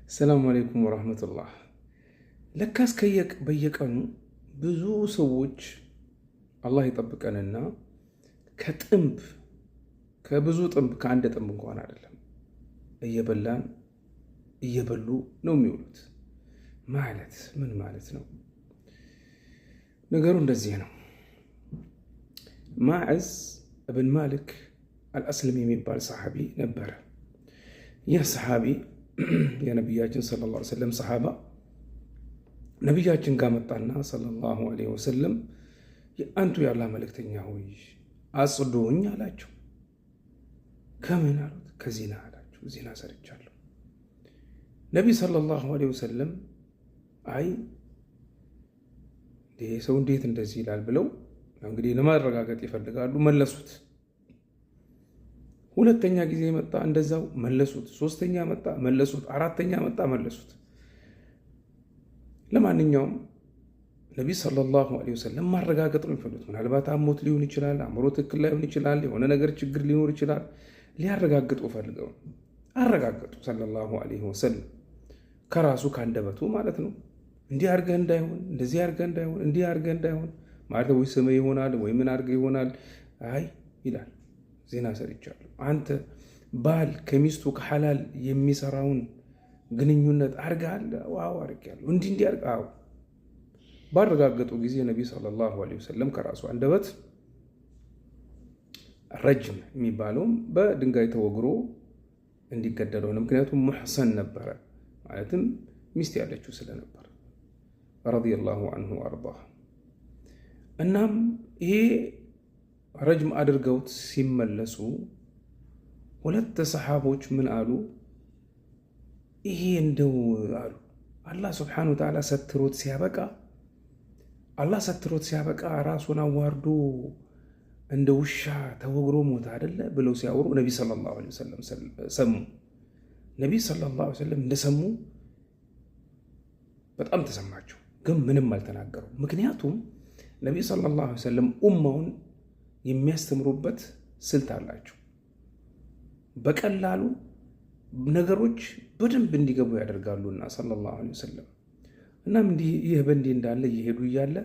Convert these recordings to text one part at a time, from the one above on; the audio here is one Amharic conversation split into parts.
ሰላም አለይኩም ወራህመቱላህ። ለካስ በየቀኑ ብዙ ሰዎች አላህ ይጠብቀንና ከብዙ ጥንብ ከአንድ ጥንብ እንኳን አይደለም እየበሉ ነው የሚውሉት። ማለት ምን ማለት ነው? ነገሩ እንደዚህ ነው። ማዕዝ እብን ማሊክ አልአስለሚ የሚባል ሰሓቢ ነበረ። ይህ ሰሓቢ የነቢያችን ሰለላሁ ዐለይሂ ወሰለም ሰሓባ ነቢያችን ጋር መጣና ሰለላሁ ዐለይሂ ወሰለም አንቱ የአላህ መልእክተኛ ሆይ አጽዱኝ አላቸው። ከምን አሉት? ከዚና አላቸው። ዚና ሰርቻለሁ። ነቢ ሰለላሁ ዐለይሂ ወሰለም አይ ሰው እንዴት እንደዚህ ይላል ብለው እንግዲህ ለማረጋገጥ ይፈልጋሉ። መለሱት። ሁለተኛ ጊዜ መጣ፣ እንደዛው መለሱት። ሶስተኛ መጣ፣ መለሱት። አራተኛ መጣ፣ መለሱት። ለማንኛውም ነቢ ሰለላሁ ዐለይሂ ወሰለም ማረጋገጥ ነው የሚፈልጉት። ምናልባት አሞት ሊሆን ይችላል፣ አእምሮ ትክክል ላይሆን ይችላል፣ የሆነ ነገር ችግር ሊኖር ይችላል። ሊያረጋግጡ ፈልገው አረጋገጡ። ሰለላሁ ዐለይሂ ወሰለም ከራሱ ካንደበቱ ማለት ነው። እንዲህ አድርገህ እንዳይሆን፣ እንደዚህ አድርገህ እንዳይሆን፣ እንዲህ አድርገህ እንዳይሆን ማለት ወይ ስመ ይሆናል ወይ ምን አድርገህ ይሆናል። አይ ይላል ዜና ሰርቻለሁ። አንተ ባል ከሚስቱ ከሐላል የሚሰራውን ግንኙነት አድርገሃል? ዋው አድርጌያለሁ። እንዲህ አድርገህ? አዎ። ባረጋገጡ ጊዜ ነቢ ሰለላሁ ዐለይሂ ወሰለም ከራሱ አንደበት ረጅም የሚባለውም በድንጋይ ተወግሮ እንዲገደል ሆነ። ምክንያቱም ሙሕሰን ነበረ፣ ማለትም ሚስት ያለችው ስለነበር ረዲየላሁ አንሁ ወአርዳህ። እናም ይሄ ረጅም አድርገውት ሲመለሱ ሁለት ሰሓቦች ምን አሉ? ይሄ እንደው አሉ አላህ ስብሓነሁ ወተዓላ ሰትሮት ሲያበቃ ራሱን አዋርዶ እንደ ውሻ ተወግሮ ሞተ አይደለ ብለው ሲያወሩ ነቢ ሰለላሁ ዐለይሂ ወሰለም ሰሙ። ነቢ ሰለላሁ ዐለይሂ ወሰለም እንደሰሙ በጣም ተሰማቸው፣ ግን ምንም አልተናገሩ። ምክንያቱም ነቢ ሰለላሁ ዐለይሂ ወሰለም ኡማውን የሚያስተምሩበት ስልት አላቸው። በቀላሉ ነገሮች በደንብ እንዲገቡ ያደርጋሉና ሰለላሁ ዐለይሂ ወሰለም። እናም ይህ በእንዲህ እንዳለ እየሄዱ እያለ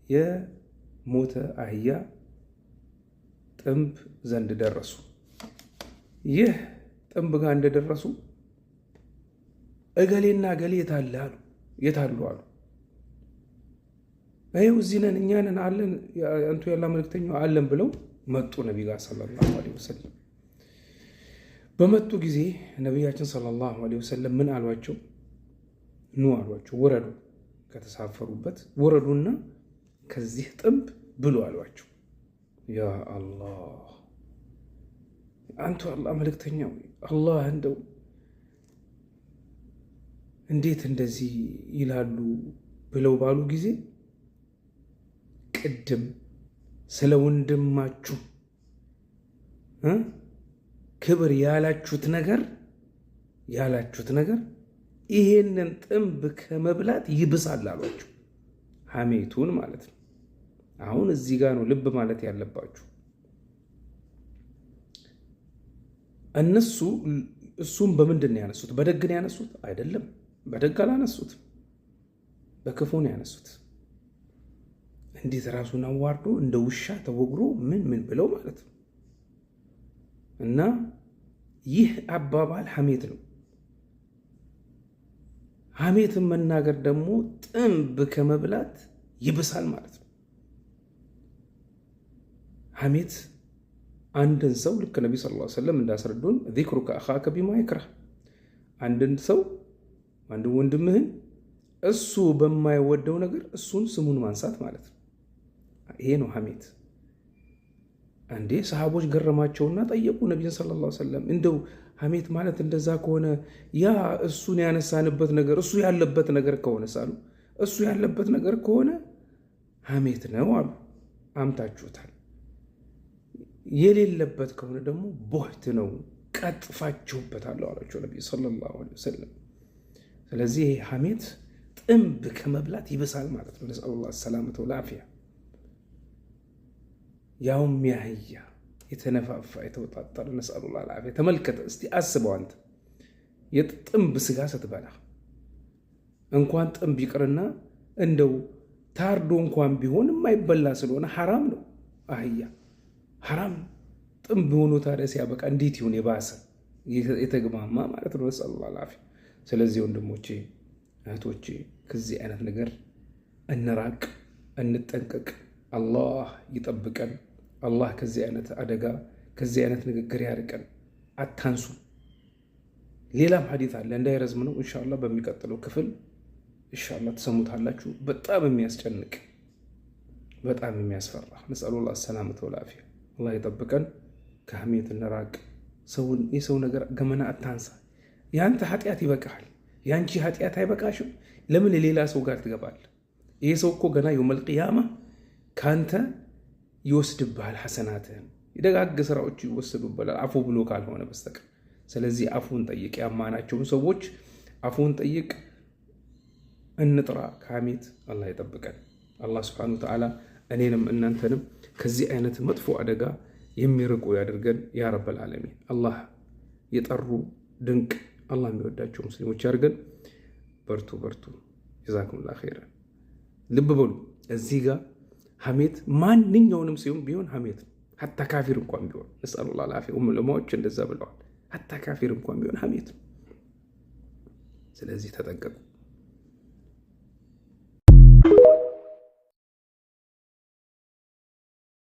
የሞተ አህያ ጥንብ ዘንድ ደረሱ። ይህ ጥንብ ጋር እንደደረሱ እገሌና እገሌ የታሉ አሉ። ይኸው እዚህ ነን፣ እኛ ነን አለን፣ አንቱ ያላ መልእክተኛ አለን ብለው መጡ ነቢ ጋር ሰለላሁ ዐለይሂ ወሰለም። በመጡ ጊዜ ነቢያችን ሰለላሁ ዐለይሂ ወሰለም ምን አሏቸው? ኑ አሏቸው። ውረዱ፣ ከተሳፈሩበት ውረዱና ከዚህ ጥንብ ብሉ አሏቸው። ያ አላህ፣ አንቱ አላህ መልእክተኛ አላህ እንደው እንዴት እንደዚህ ይላሉ ብለው ባሉ ጊዜ ቅድም ስለ ወንድማችሁ ክብር ያላችሁት ነገር ይሄንን ጥንብ ከመብላት ይብሳል አሏቸው። ሐሜቱን ማለት ነው። አሁን እዚህ ጋር ነው ልብ ማለት ያለባችሁ። እሱም በምንድን ነው ያነሱት? በደግ ነው ያነሱት? አይደለም፣ በደግ አላነሱት፣ በክፉ ነው ያነሱት። እንዴት ራሱን አዋርዶ እንደ ውሻ ተወግሮ ምን ብለው ማለት ነው። እና ይህ አባባል ሐሜት ነው። ሐሜትን መናገር ደግሞ ጥንብ ከመብላት ይብሳል ማለት ነው። ሐሜት አንድን ሰው ልክ ነቢ ሰለላሁ ዐለይሂ ወሰለም እንዳስረዱን ዚክሩከ አኻከ ቢማ ይክረህ፣ አንድን ሰው አንድ ወንድምህን እሱ በማይወደው ነገር እሱን ስሙን ማንሳት ማለት ነው። ይሄ ነው ሐሜት። አንዴ ሰሃቦች ገረማቸውና ጠየቁ ነቢይን ሰለላሁ ዐለይሂ ወሰለም፣ እንደው ሐሜት ማለት እንደዛ ከሆነ ያ እሱን ያነሳንበት ነገር እሱ ያለበት ነገር ከሆነ ሳሉ እሱ ያለበት ነገር ከሆነ ሐሜት ነው አሉ። አምታችሁታል። የሌለበት ከሆነ ደግሞ ቦህት ነው፣ ቀጥፋችሁበታለሁ አላቸው ነቢይ ሰለላሁ ዐለይሂ ወሰለም። ስለዚህ ይሄ ሐሜት ጥንብ ከመብላት ይብሳል ማለት ነው። ነስአሉላህ ሰላመተ ወልዓፊያ። ያውም ያህያ የተነፋፋ የተወጣጠረ ነስአሉላህ አልዓፊያ። ተመልከተ እስቲ አስበው አንተ የጥንብ ስጋ ስትበላ እንኳን ጥንብ ይቅርና እንደው ታርዶ እንኳን ቢሆን የማይበላ ስለሆነ ሐራም ነው። አህያ ሐራም ጥንብ ሆኖ ታዲያ ሲያበቃ እንዴት ይሁን የባሰ የተግማማ ማለት ነው። ሰለላሁ ዐለይሂ። ስለዚህ ወንድሞቼ እህቶቼ ከዚህ አይነት ነገር እንራቅ፣ እንጠንቀቅ። አላህ ይጠብቀን። አላህ ከዚህ አይነት አደጋ ከዚህ አይነት ንግግር ያርቀን። አታንሱ። ሌላም ሐዲት አለ እንዳይረዝም ነው ኢንሻአላህ በሚቀጥለው ክፍል ኢንሻአላህ ተሰሙታላችሁ። በጣም የሚያስጨንቅ በጣም የሚያስፈራ ነስአሉላህ ሰላመተ ወልዓፊያ። አላህ ይጠብቀን። ከሐሜት እንራቅ። የሰው ነገር ገመና አታንሳ። ያንተ ኃጢአት ይበቃል፣ ያንቺ ኃጢአት አይበቃሽም። ለምን ሌላ ሰው ጋር ትገባለህ? ይሄ ሰው እኮ ገና የውመል ቂያማ ካንተ ይወስድብሃል ሐሰናትህን። የደጋግ ስራዎች ይወሰዱብሃል አፉ ብሎ ካልሆነ በስተቀር። ስለዚህ አፉን ጠይቅ። ያማናቸውን ሰዎች አፉን ጠይቅ። እንጥራ ከሐሜት። አላህ ይጠብቀን። አላህ ሱብሓነሁ ወተዓላ እኔንም እናንተንም ከዚህ አይነት መጥፎ አደጋ የሚርቁ ያድርገን ያ ረበል ዓለሚን። አላህ የጠሩ ድንቅ አላህ የሚወዳቸው ሙስሊሞች ያድርገን። በርቱ በርቱ። ጀዛኩሙላህ ኸይረን። ልብ በሉ እዚህ ጋር ሐሜት ማንኛውንም ሲሆን ቢሆን ሐሜት ነው። ሐታ ካፊር እንኳን ቢሆን ነስአሉላህ አልዓፊያ። ዑለማዎች እንደዛ ብለዋል። ሐታ ካፊር እንኳን ቢሆን ሐሜት ነው። ስለዚህ ተጠንቀቁ።